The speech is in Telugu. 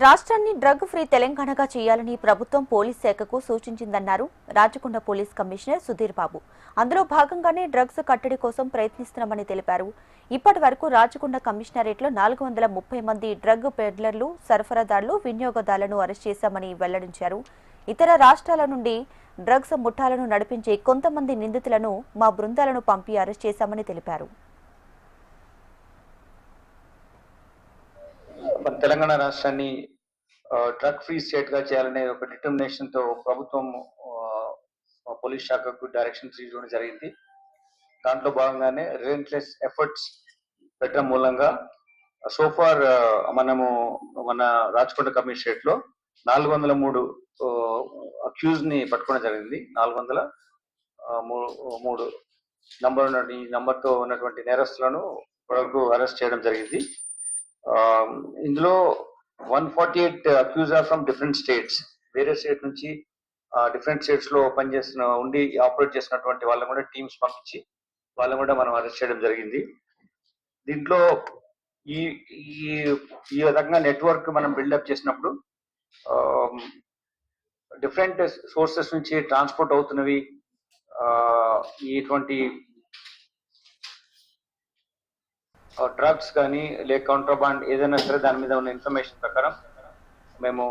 రాష్ట్రాన్ని డ్రగ్ ఫ్రీ తెలంగాణగా చేయాలని ప్రభుత్వం పోలీస్ శాఖకు సూచించిందన్నారు రాచకొండ పోలీస్ కమిషనర్ సుధీర్ బాబు. అందులో భాగంగానే డ్రగ్స్ కట్టడి కోసం ప్రయత్నిస్తున్నామని తెలిపారు. ఇప్పటి వరకు రాచకొండ కమిషనరేట్లో 430 మంది డ్రగ్ పెడ్లర్లు, సరఫరాదారులు, వినియోగదారులను అరెస్ట్ చేశామని వెల్లడించారు. ఇతర రాష్ట్రాల నుండి డ్రగ్స్ ముఠాలను నడిపించే కొంతమంది నిందితులను మా బృందాలను పంపి అరెస్ట్ చేశామని తెలిపారు. తెలంగాణ రాష్ట్రాన్ని డ్రగ్ ఫ్రీ స్టేట్ గా చేయాలనే ఒక డిటర్మినేషన్ తో ప్రభుత్వం పోలీస్ శాఖకు డైరెక్షన్స్ ఇవ్వడం జరిగింది. దాంట్లో భాగంగానే రిలెంట్లెస్ ఎఫర్ట్స్ పెట్టడం మూలంగా సోఫార్ మన రాచకొండ కమిషనరేట్ లో 403 అక్యూజ్ ని పట్టుకోవడం జరిగింది. 403 నంబర్ తో ఉన్నటువంటి నేరస్తులను వరకు అరెస్ట్ చేయడం జరిగింది. ఇందులో 148 accused are from different states. వేరే స్టేట్ నుంచి డిఫరెంట్ స్టేట్స్ లో ఆపరేట్ చేసినటువంటి వాళ్ళని కూడా టీమ్స్ పంపించి వాళ్ళని కూడా మనం అరెస్ట్ చేయడం జరిగింది. దీంట్లో ఈ ఈ రకంగా నెట్వర్క్ మనం బిల్డప్ చేసినప్పుడు డిఫరెంట్ సోర్సెస్ నుంచి ట్రాన్స్పోర్ట్ అవుతున్నవి ఇటువంటి డ్రగ్స్ కానీ లేక కాంట్రాబాండ్ ఏదైనా సరే దాని మీద ఉన్న ఇన్ఫర్మేషన్ ప్రకారం మేము